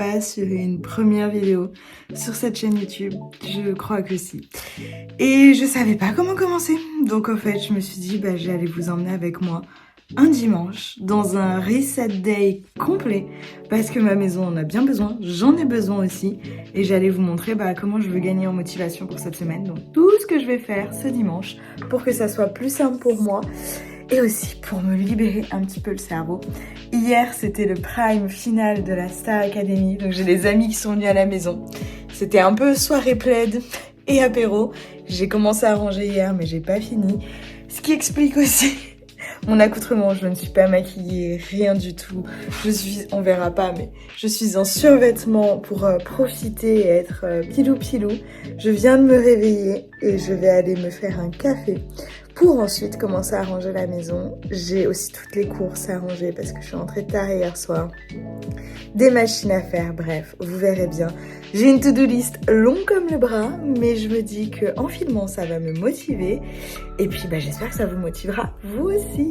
pas sur une première vidéo sur cette chaîne YouTube? Je crois que si. Et je savais pas comment commencer. Donc en fait, je me suis dit, j'allais vous emmener avec moi un dimanche dans un reset day complet parce que ma maison en a bien besoin, j'en ai besoin aussi et j'allais vous montrer comment je veux gagner en motivation pour cette semaine. Donc tout ce que je vais faire ce dimanche pour que ça soit plus simple pour moi et aussi pour me libérer un petit peu le cerveau. Hier, c'était le prime final de la Star Academy, donc j'ai des amis qui sont venus à la maison. C'était un peu soirée plaid et apéro. J'ai commencé à ranger hier, mais j'ai pas fini. Ce qui explique aussi mon accoutrement. Je ne suis pas maquillée, rien du tout. On verra pas, mais je suis en survêtement pour profiter et être pilou. Je viens de me réveiller et je vais aller me faire un café pour ensuite commencer à ranger la maison. J'ai aussi toutes les courses à ranger parce que je suis rentrée tard hier soir. Des machines à faire, bref, vous verrez bien. J'ai une to-do list longue comme le bras, mais je me dis qu'en filmant, ça va me motiver. Et puis, j'espère que ça vous motivera, vous aussi.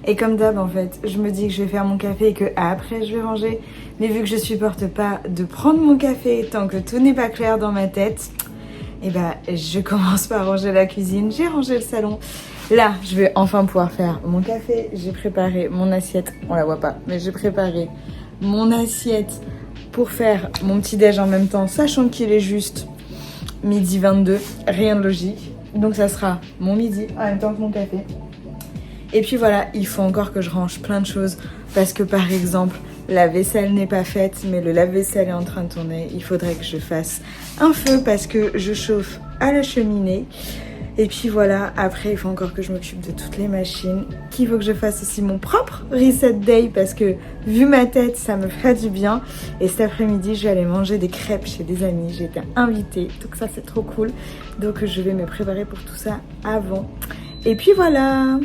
Et comme d'hab en fait, je me dis que je vais faire mon café et que après je vais ranger. Mais vu que je supporte pas de prendre mon café tant que tout n'est pas clair dans ma tête, je commence par ranger la cuisine. J'ai rangé le salon. Là, je vais enfin pouvoir faire mon café. J'ai préparé mon assiette. On la voit pas, mais j'ai préparé mon assiette pour faire mon petit déj en même temps, sachant qu'il est juste midi 22. Rien de logique. Donc ça sera mon midi en même temps que mon café. Et puis voilà, il faut encore que je range plein de choses parce que par exemple, la vaisselle n'est pas faite, mais le lave-vaisselle est en train de tourner. Il faudrait que je fasse un feu parce que je chauffe à la cheminée. Et puis voilà, après il faut encore que je m'occupe de toutes les machines. Qu'il faut que je fasse aussi mon propre reset day parce que vu ma tête, ça me ferait du bien. Et cet après-midi, je vais aller manger des crêpes chez des amis. J'ai été invitée, donc ça c'est trop cool. Donc je vais me préparer pour tout ça avant. Et puis voilà.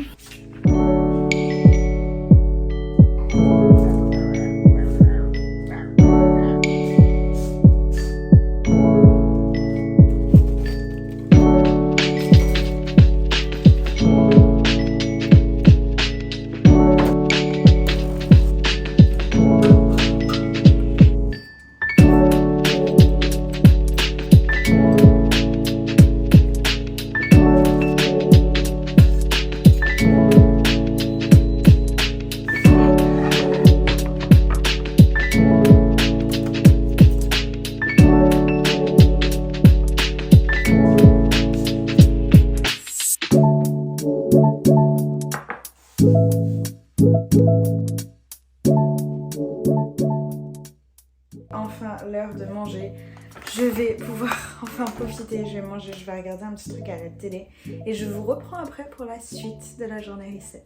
Enfin l'heure de manger, je vais pouvoir enfin profiter, je vais manger, je vais regarder un petit truc à la télé et je vous reprends après pour la suite de la journée reset.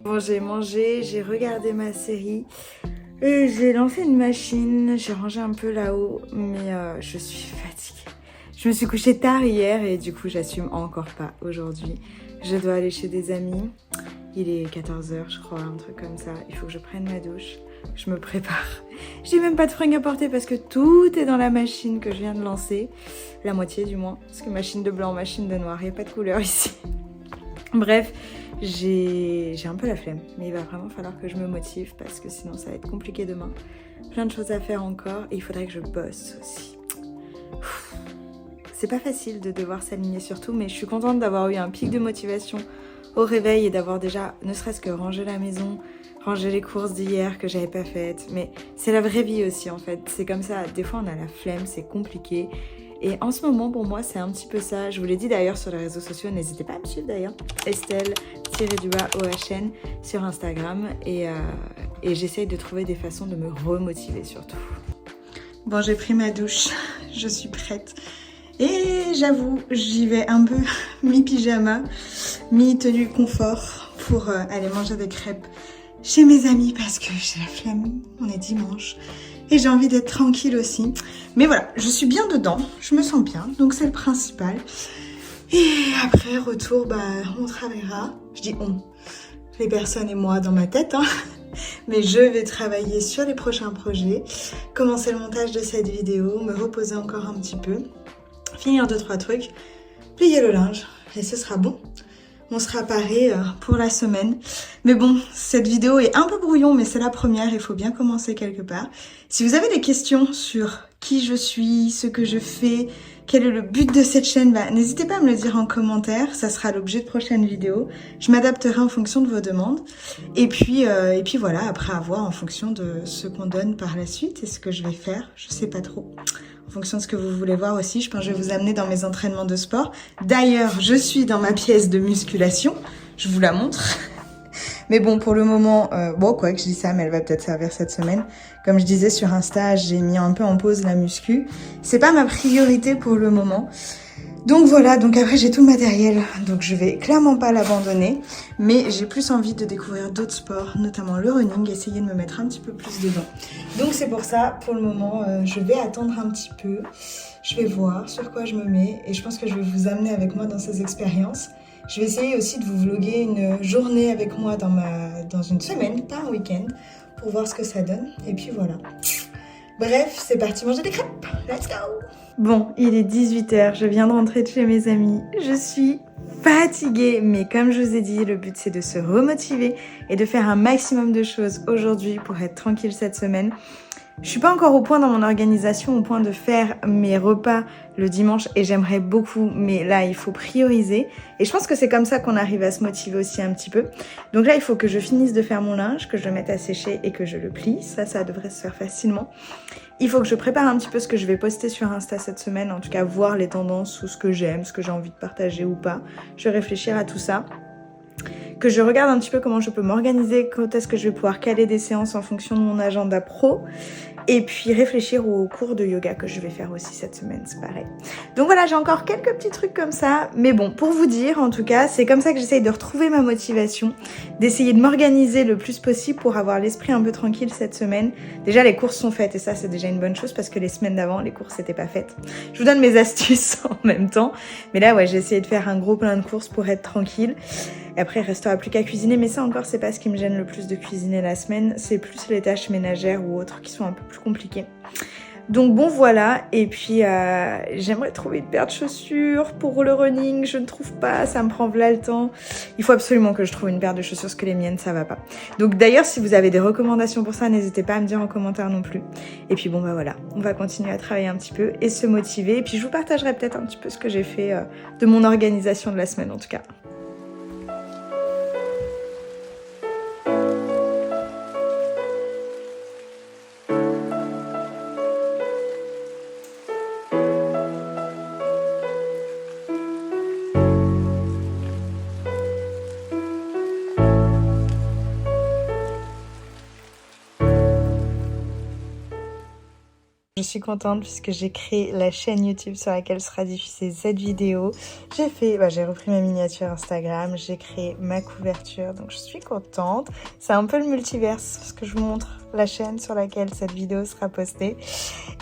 Bon, j'ai mangé, j'ai regardé ma série et j'ai lancé une machine, j'ai rangé un peu là-haut mais je suis fatiguée. Je me suis couchée tard hier et du coup j'assume encore pas aujourd'hui. Je dois aller chez des amis. Il est 14h je crois, un truc comme ça. Il faut que je prenne ma douche. Je me prépare. J'ai même pas de fringues à porter parce que tout est dans la machine que je viens de lancer. La moitié du moins. Parce que machine de blanc, machine de noir. Il n'y a pas de couleur ici. Bref, j'ai un peu la flemme. Mais il va vraiment falloir que je me motive parce que sinon ça va être compliqué demain. Plein de choses à faire encore et il faudrait que je bosse aussi. C'est pas facile de devoir s'aligner sur tout, mais je suis contente d'avoir eu un pic de motivation au réveil et d'avoir déjà, ne serait-ce que rangé la maison, ranger les courses d'hier que j'avais pas faites. Mais c'est la vraie vie aussi en fait, c'est comme ça, des fois on a la flemme, c'est compliqué. Et en ce moment, pour moi, c'est un petit peu ça. Je vous l'ai dit d'ailleurs sur les réseaux sociaux, n'hésitez pas à me suivre d'ailleurs. Estelle-OHN sur Instagram. Et j'essaye de trouver des façons de me remotiver surtout. Bon, j'ai pris ma douche, je suis prête. Et j'avoue, j'y vais un peu mi-pyjama, mi-tenue confort pour aller manger des crêpes chez mes amis parce que j'ai la flemme, on est dimanche. Et j'ai envie d'être tranquille aussi. Mais voilà, je suis bien dedans, je me sens bien, donc c'est le principal. Et après, retour, on travaillera. Je dis on, les personnes et moi dans ma tête, hein. Mais je vais travailler sur les prochains projets, commencer le montage de cette vidéo, me reposer encore un petit peu, finir 2-3 trucs, plier le linge et ce sera bon. On sera paré pour la semaine. Mais bon, cette vidéo est un peu brouillon, mais c'est la première, il faut bien commencer quelque part. Si vous avez des questions sur qui je suis, ce que je fais, quel est le but de cette chaîne, n'hésitez pas à me le dire en commentaire, ça sera l'objet de prochaines vidéos. Je m'adapterai en fonction de vos demandes. Et puis voilà, après à voir en fonction de ce qu'on donne par la suite et ce que je vais faire, je sais pas trop. En fonction de ce que vous voulez voir aussi, je pense que je vais vous amener dans mes entraînements de sport. D'ailleurs, je suis dans ma pièce de musculation, je vous la montre. Mais bon, pour le moment, quoi que je dis ça, mais elle va peut-être servir cette semaine. Comme je disais sur Insta, j'ai mis un peu en pause la muscu. C'est pas ma priorité pour le moment. Donc voilà, donc après j'ai tout le matériel, donc je vais clairement pas l'abandonner. Mais j'ai plus envie de découvrir d'autres sports, notamment le running, essayer de me mettre un petit peu plus dedans. Donc c'est pour ça, pour le moment, je vais attendre un petit peu. Je vais voir sur quoi je me mets et je pense que je vais vous amener avec moi dans ces expériences. Je vais essayer aussi de vous vlogger une journée avec moi dans une semaine, pas un week-end, pour voir ce que ça donne. Et puis voilà. Bref, c'est parti manger des crêpes. Let's go! Bon, il est 18h, je viens de rentrer de chez mes amis. Je suis fatiguée, mais comme je vous ai dit, le but c'est de se remotiver et de faire un maximum de choses aujourd'hui pour être tranquille cette semaine. Je suis pas encore au point dans mon organisation, au point de faire mes repas le dimanche et j'aimerais beaucoup, mais là il faut prioriser et je pense que c'est comme ça qu'on arrive à se motiver aussi un petit peu. Donc là il faut que je finisse de faire mon linge, que je le mette à sécher et que je le plie, ça devrait se faire facilement. Il faut que je prépare un petit peu ce que je vais poster sur Insta cette semaine, en tout cas voir les tendances ou ce que j'aime, ce que j'ai envie de partager ou pas. Je vais réfléchir à tout ça. Que je regarde un petit peu comment je peux m'organiser, quand est-ce que je vais pouvoir caler des séances en fonction de mon agenda pro et puis réfléchir aux cours de yoga que je vais faire aussi cette semaine, c'est pareil. Donc voilà, j'ai encore quelques petits trucs comme ça, mais bon, pour vous dire en tout cas, c'est comme ça que j'essaye de retrouver ma motivation, d'essayer de m'organiser le plus possible pour avoir l'esprit un peu tranquille cette semaine. Déjà les courses sont faites et ça c'est déjà une bonne chose parce que les semaines d'avant les courses n'étaient pas faites. Je vous donne mes astuces en même temps, mais là ouais, j'ai essayé de faire un gros plein de courses pour être tranquille. Et après, il restera plus qu'à cuisiner, mais ça encore, c'est pas ce qui me gêne le plus de cuisiner la semaine, c'est plus les tâches ménagères ou autres qui sont un peu plus compliquées. Donc bon, voilà, et puis j'aimerais trouver une paire de chaussures pour le running, je ne trouve pas, ça me prend là le temps. Il faut absolument que je trouve une paire de chaussures, parce que les miennes, ça va pas. Donc d'ailleurs, si vous avez des recommandations pour ça, n'hésitez pas à me dire en commentaire non plus. Et puis bon, voilà, on va continuer à travailler un petit peu et se motiver. Et puis je vous partagerai peut-être un petit peu ce que j'ai fait de mon organisation de la semaine en tout cas. Je suis contente puisque j'ai créé la chaîne YouTube sur laquelle sera diffusée cette vidéo. J'ai repris ma miniature Instagram, j'ai créé ma couverture, donc je suis contente. C'est un peu le multiverse parce que je vous montre la chaîne sur laquelle cette vidéo sera postée.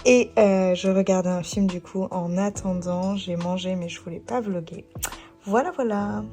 Et je regardais un film du coup en attendant, j'ai mangé mais je voulais pas vlogger. Voilà.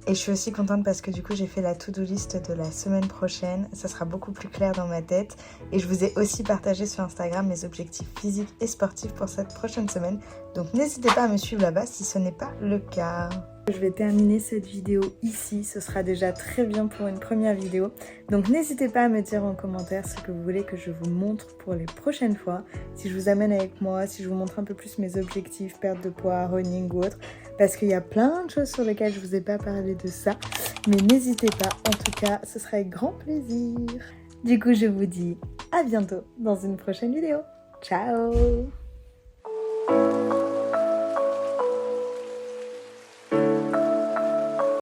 Et je suis aussi contente parce que du coup j'ai fait la to-do list de la semaine prochaine. Ça sera beaucoup plus clair dans ma tête. Et je vous ai aussi partagé sur Instagram mes objectifs physiques et sportifs pour cette prochaine semaine. Donc n'hésitez pas à me suivre là-bas si ce n'est pas le cas. Je vais terminer cette vidéo ici, ce sera déjà très bien pour une première vidéo. Donc n'hésitez pas à me dire en commentaire ce que vous voulez que je vous montre pour les prochaines fois. Si je vous amène avec moi, si je vous montre un peu plus mes objectifs, perte de poids, running ou autre. Parce qu'il y a plein de choses sur lesquelles je vous ai pas parlé de ça. Mais n'hésitez pas, en tout cas, ce sera avec grand plaisir. Du coup, je vous dis à bientôt dans une prochaine vidéo. Ciao!